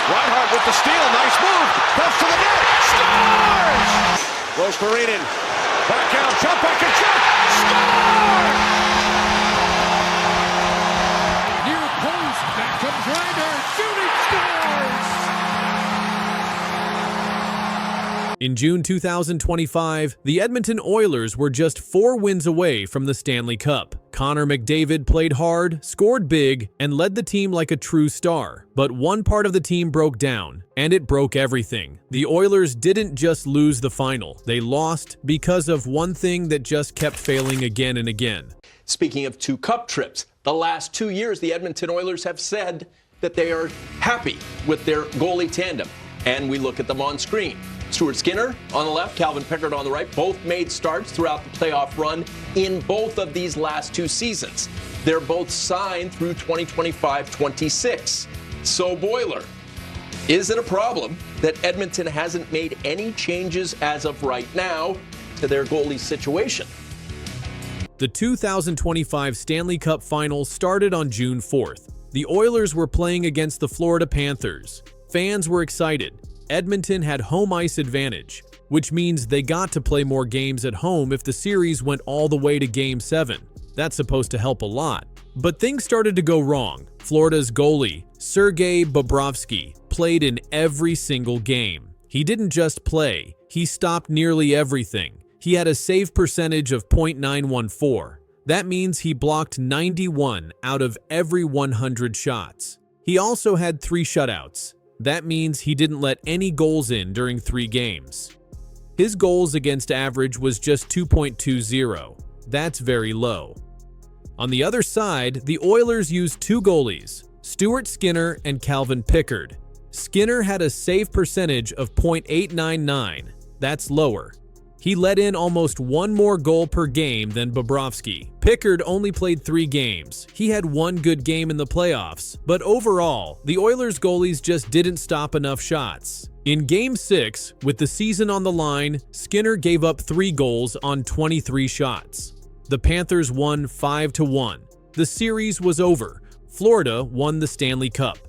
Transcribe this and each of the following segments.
Reinhart with the steal. Nice move. Goes to the net. Scores! Rose Karinin. Back out. Jump back and shot. Score! Near post. Back comes Reinhart. Shooting, scores! In June 2025, the Edmonton Oilers were just 4 wins away from the Stanley Cup. Connor McDavid played hard, scored big, and led the team like a true star. But one part of the team broke down, and it broke everything. The Oilers didn't just lose the final, they lost because of one thing that just kept failing again and again. Speaking of 2 cup trips, the last 2 years the Edmonton Oilers have said that they are happy with their goalie tandem. And we look at them on screen. Stuart Skinner on the left, Calvin Pickard on the right, both made starts throughout the playoff run in both of these last 2 seasons. They're both signed through 2025-26. So, Boiler, is it a problem that Edmonton hasn't made any changes as of right now to their goalie situation? The 2025 Stanley Cup Finals started on June 4th. The Oilers were playing against the Florida Panthers. Fans were excited. Edmonton had home ice advantage, which means they got to play more games at home if the series went all the way to Game 7. That's supposed to help a lot. But things started to go wrong. Florida's goalie, Sergei Bobrovsky, played in every single game. He didn't just play, he stopped nearly everything. He had a save percentage of .914. That means he blocked 91 out of every 100 shots. He also had 3 shutouts. That means he didn't let any goals in during 3 games. His goals against average was just 2.20. That's very low. On the other side, the Oilers used 2 goalies, Stuart Skinner and Calvin Pickard. Skinner had a save percentage of .899. That's lower. He let in almost 1 more goal per game than Bobrovsky. Pickard only played 3 games. He had 1 good game in the playoffs, but overall, the Oilers goalies just didn't stop enough shots. In Game 6, with the season on the line, Skinner gave up 3 goals on 23 shots. The Panthers won 5-1. The series was over. Florida won the Stanley Cup.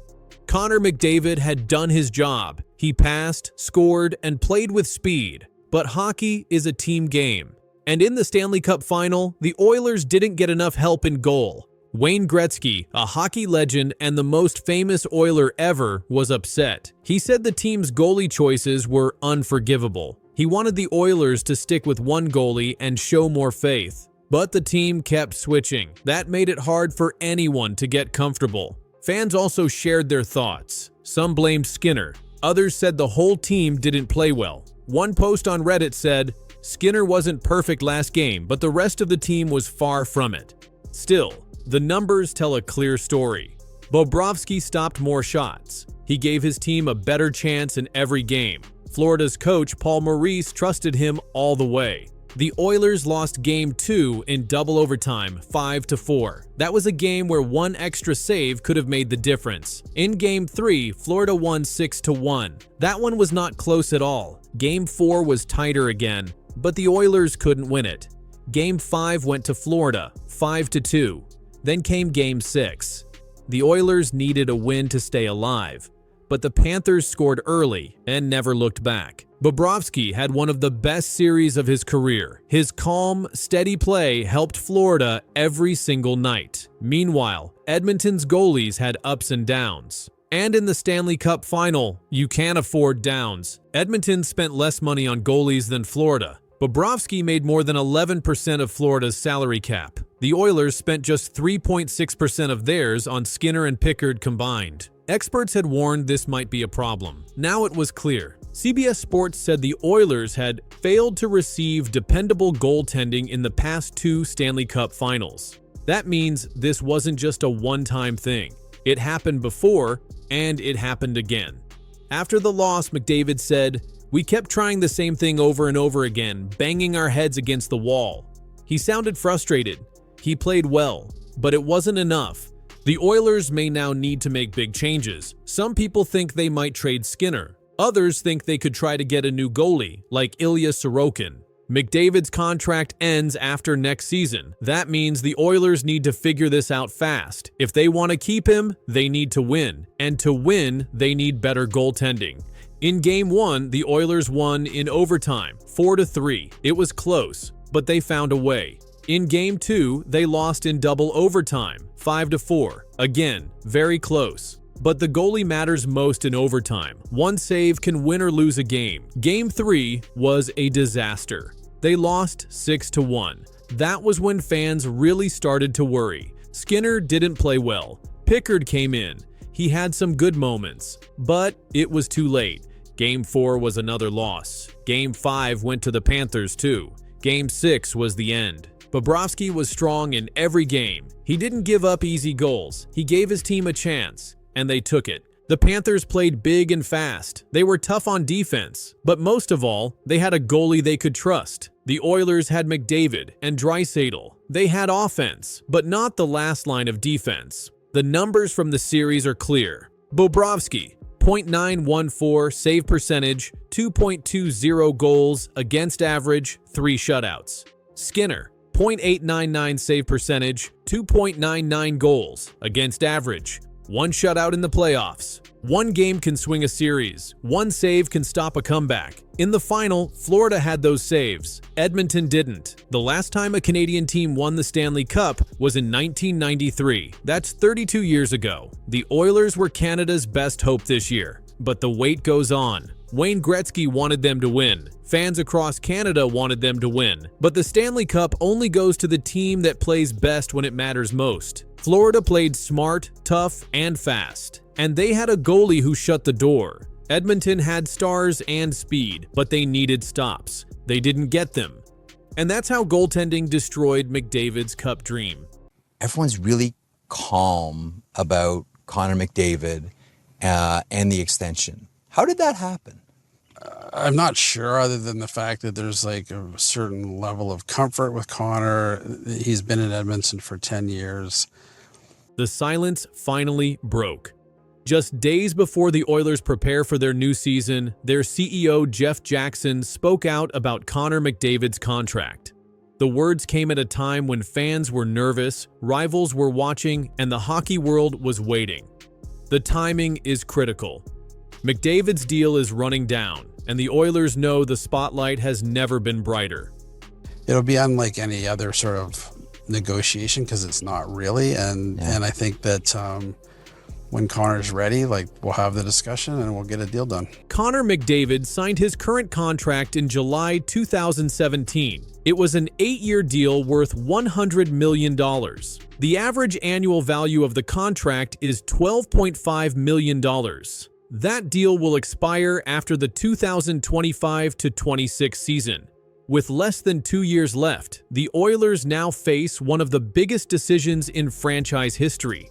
Connor McDavid had done his job. He passed, scored, and played with speed. But hockey is a team game. And in the Stanley Cup final, the Oilers didn't get enough help in goal. Wayne Gretzky, a hockey legend and the most famous Oiler ever, was upset. He said the team's goalie choices were unforgivable. He wanted the Oilers to stick with one goalie and show more faith. But the team kept switching. That made it hard for anyone to get comfortable. Fans also shared their thoughts. Some blamed Skinner. Others said the whole team didn't play well. One post on Reddit said, "Skinner wasn't perfect last game, but the rest of the team was far from it." Still, the numbers tell a clear story. Bobrovsky stopped more shots. He gave his team a better chance in every game. Florida's coach, Paul Maurice, trusted him all the way. The Oilers lost Game 2 in double overtime, 5-4. That was a game where 1 extra save could have made the difference. In Game 3, Florida won 6-1. That one was not close at all. Game 4 was tighter again, but the Oilers couldn't win it. Game 5 went to Florida, 5-2. Then came Game 6. The Oilers needed a win to stay alive, but the Panthers scored early and never looked back. Bobrovsky had one of the best series of his career. His calm, steady play helped Florida every single night. Meanwhile, Edmonton's goalies had ups and downs. And in the Stanley Cup final, you can't afford downs. Edmonton spent less money on goalies than Florida. Bobrovsky made more than 11% of Florida's salary cap. The Oilers spent just 3.6% of theirs on Skinner and Pickard combined. Experts had warned this might be a problem. Now it was clear. CBS Sports said the Oilers had failed to receive dependable goaltending in the past 2 Stanley Cup finals. That means this wasn't just a one-time thing. It happened before, and it happened again. After the loss, McDavid said, "We kept trying the same thing over and over again, banging our heads against the wall." He sounded frustrated. He played well, but it wasn't enough. The Oilers may now need to make big changes. Some people think they might trade Skinner. Others think they could try to get a new goalie, like Ilya Sorokin. McDavid's contract ends after next season. That means the Oilers need to figure this out fast. If they want to keep him, they need to win. And to win, they need better goaltending. In Game 1, the Oilers won in overtime, 4-3. It was close, but they found a way. In Game 2, they lost in double overtime, 5-4. Again, very close. But the goalie matters most in overtime. One save can win or lose a game. Game 3 was a disaster. They lost 6-1. That was when fans really started to worry. Skinner didn't play well. Pickard came in. He had some good moments, but it was too late. Game 4 was another loss. Game 5 went to the Panthers too. Game 6 was the end. Bobrovsky was strong in every game. He didn't give up easy goals. He gave his team a chance, and they took it. The Panthers played big and fast. They were tough on defense, but most of all, they had a goalie they could trust. The Oilers had McDavid and Draisaitl. They had offense, but not the last line of defense. The numbers from the series are clear. Bobrovsky, .914 save percentage, 2.20 goals against average, 3 shutouts. Skinner, .899 save percentage, 2.99 goals against average, 1 shutout in the playoffs. One game can swing a series. One save can stop a comeback. In the final, Florida had those saves. Edmonton didn't. The last time a Canadian team won the Stanley Cup was in 1993. That's 32 years ago. The Oilers were Canada's best hope this year. But the wait goes on. Wayne Gretzky wanted them to win. Fans across Canada wanted them to win. But the Stanley Cup only goes to the team that plays best when it matters most. Florida played smart, tough, and fast. And they had a goalie who shut the door. Edmonton had stars and speed, but they needed stops. They didn't get them. And that's how goaltending destroyed McDavid's Cup dream. Everyone's really calm about Connor McDavid and the extension. How did that happen? I'm not sure, other than the fact that there's like a certain level of comfort with Connor. He's been in Edmonton for 10 years. The silence finally broke. Just days before the Oilers prepare for their new season, their CEO Jeff Jackson spoke out about Connor McDavid's contract. The words came at a time when fans were nervous, rivals were watching, and the hockey world was waiting. The timing is critical. McDavid's deal is running down, and the Oilers know the spotlight has never been brighter. It'll be unlike any other sort of negotiation because it's not really, and I think that when Connor's ready, we'll have the discussion and we'll get a deal done. Connor McDavid signed his current contract in July 2017. It was an 8-year deal worth $100 million. The average annual value of the contract is $12.5 million. That deal will expire after the 2025-26 season. With less than 2 years left, the Oilers now face one of the biggest decisions in franchise history.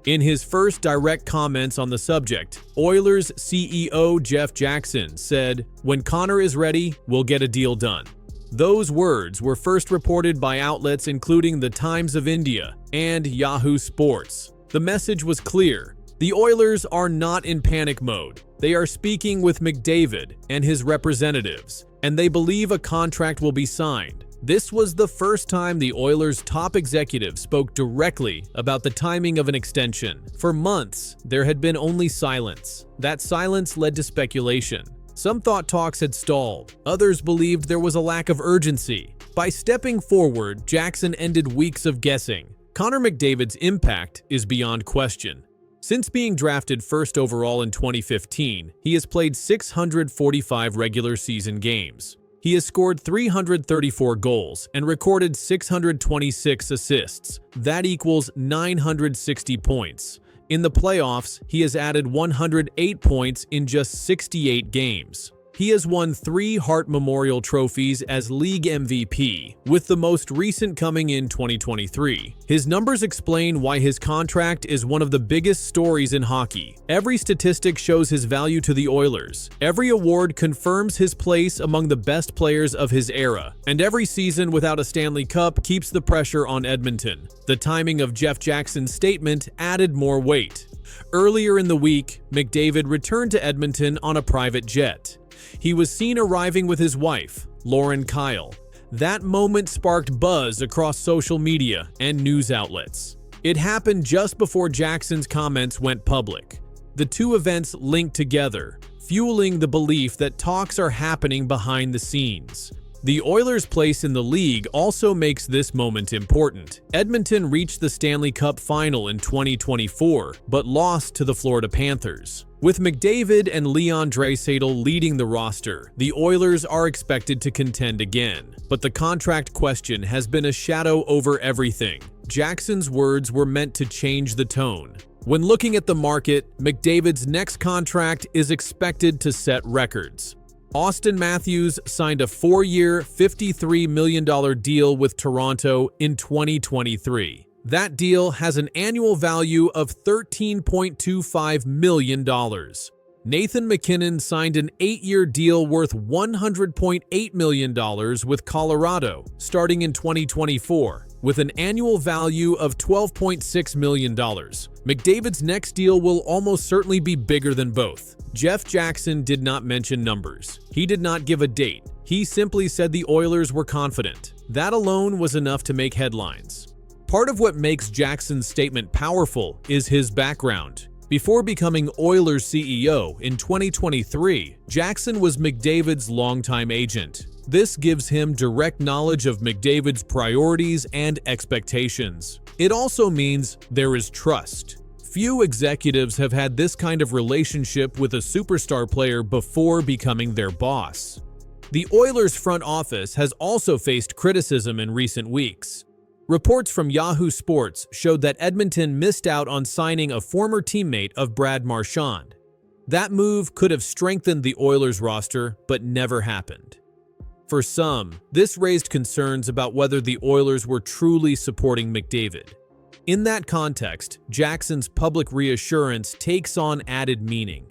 In his first direct comments on the subject, Oilers CEO Jeff Jackson said, "When Connor is ready, we'll get a deal done." Those words were first reported by outlets including the Times of India and Yahoo Sports. The message was clear. The Oilers are not in panic mode. They are speaking with McDavid and his representatives, and they believe a contract will be signed. This was the first time the Oilers' top executive spoke directly about the timing of an extension. For months, there had been only silence. That silence led to speculation. Some thought talks had stalled. Others believed there was a lack of urgency. By stepping forward, Jackson ended weeks of guessing. Connor McDavid's impact is beyond question. Since being drafted first overall in 2015, he has played 645 regular season games. He has scored 334 goals and recorded 626 assists. That equals 960 points. In the playoffs, he has added 108 points in just 68 games. He has won 3 Hart Memorial trophies as league MVP, with the most recent coming in 2023. His numbers explain why his contract is one of the biggest stories in hockey. Every statistic shows his value to the Oilers. Every award confirms his place among the best players of his era. And every season without a Stanley Cup keeps the pressure on Edmonton. The timing of Jeff Jackson's statement added more weight. Earlier in the week, McDavid returned to Edmonton on a private jet. He was seen arriving with his wife, Lauren Kyle. That moment sparked buzz across social media and news outlets. It happened just before Jackson's comments went public. The two events linked together, fueling the belief that talks are happening behind the scenes. The Oilers' place in the league also makes this moment important. Edmonton reached the Stanley Cup final in 2024, but lost to the Florida Panthers. With McDavid and Leon Draisaitl leading the roster, the Oilers are expected to contend again. But the contract question has been a shadow over everything. Jackson's words were meant to change the tone. When looking at the market, McDavid's next contract is expected to set records. Austin Matthews signed a 4-year, $53 million deal with Toronto in 2023. That deal has an annual value of $13.25 million. Nathan MacKinnon signed an 8-year deal worth $100.8 million with Colorado, starting in 2024, with an annual value of $12.6 million. McDavid's next deal will almost certainly be bigger than both. Jeff Jackson did not mention numbers. He did not give a date. He simply said the Oilers were confident. That alone was enough to make headlines. Part of what makes Jackson's statement powerful is his background. Before becoming Oilers CEO in 2023, Jackson was McDavid's longtime agent. This gives him direct knowledge of McDavid's priorities and expectations. It also means there is trust. Few executives have had this kind of relationship with a superstar player before becoming their boss. The Oilers' front office has also faced criticism in recent weeks. Reports from Yahoo Sports showed that Edmonton missed out on signing a former teammate of Brad Marchand. That move could have strengthened the Oilers roster, but never happened. For some, this raised concerns about whether the Oilers were truly supporting McDavid. In that context, Jackson's public reassurance takes on added meaning.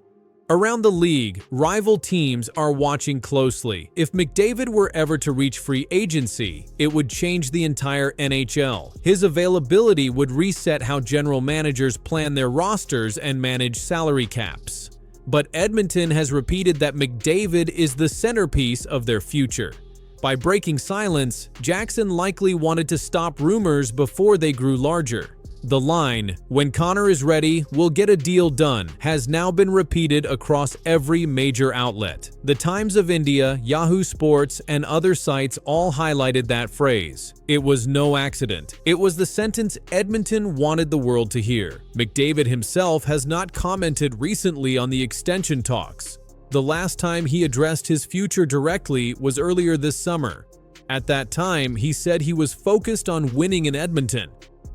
Around the league, rival teams are watching closely. If McDavid were ever to reach free agency, it would change the entire NHL. His availability would reset how general managers plan their rosters and manage salary caps. But Edmonton has repeated that McDavid is the centerpiece of their future. By breaking silence, Jackson likely wanted to stop rumors before they grew larger. The line, "When Connor is ready, we'll get a deal done," has now been repeated across every major outlet. The Times of India, Yahoo Sports, and other sites all highlighted that phrase. It was no accident. It was the sentence Edmonton wanted the world to hear. McDavid himself has not commented recently on the extension talks. The last time he addressed his future directly was earlier this summer. At that time, he said he was focused on winning in Edmonton.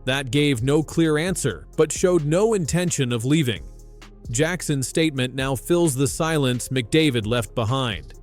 That gave no clear answer, but showed no intention of leaving. Jackson's statement now fills the silence McDavid left behind.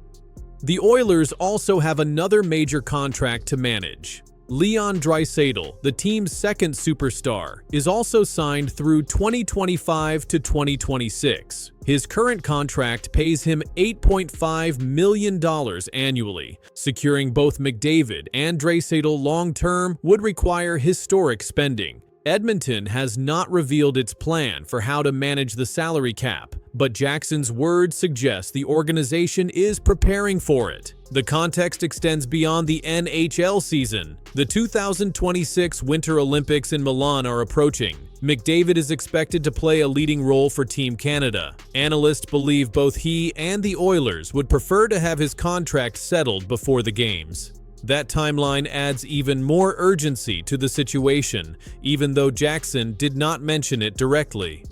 The Oilers also have another major contract to manage. Leon Draisaitl, the team's second superstar, is also signed through 2025 to 2026. His current contract pays him $8.5 million annually. Securing both McDavid and Draisaitl long-term would require historic spending. Edmonton has not revealed its plan for how to manage the salary cap, but Jackson's words suggest the organization is preparing for it. The context extends beyond the NHL season. The 2026 Winter Olympics in Milan are approaching. McDavid is expected to play a leading role for Team Canada. Analysts believe both he and the Oilers would prefer to have his contract settled before the games. That timeline adds even more urgency to the situation, even though Jackson did not mention it directly.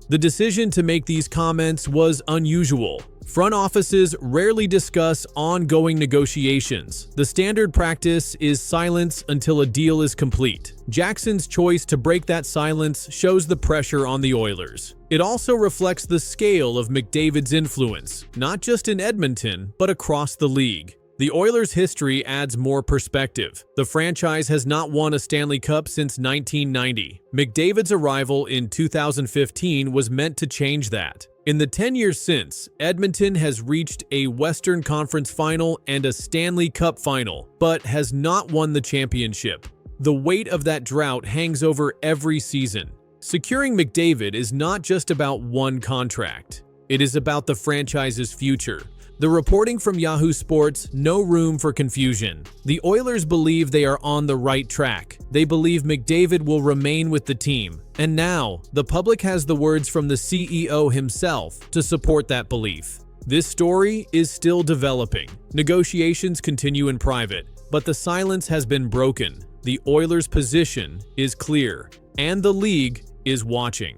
The decision to make these comments was unusual. Front offices rarely discuss ongoing negotiations. The standard practice is silence until a deal is complete. Jackson's choice to break that silence shows the pressure on the Oilers. It also reflects the scale of McDavid's influence, not just in Edmonton, but across the league. The Oilers' history adds more perspective. The franchise has not won a Stanley Cup since 1990. McDavid's arrival in 2015 was meant to change that. In the 10 years since, Edmonton has reached a Western Conference final and a Stanley Cup final, but has not won the championship. The weight of that drought hangs over every season. Securing McDavid is not just about one contract. It is about the franchise's future. The reporting from Yahoo Sports, no room for confusion. The Oilers believe they are on the right track. They believe McDavid will remain with the team. And now, the public has the words from the CEO himself to support that belief. This story is still developing. Negotiations continue in private, but the silence has been broken. The Oilers' position is clear, and the league is watching.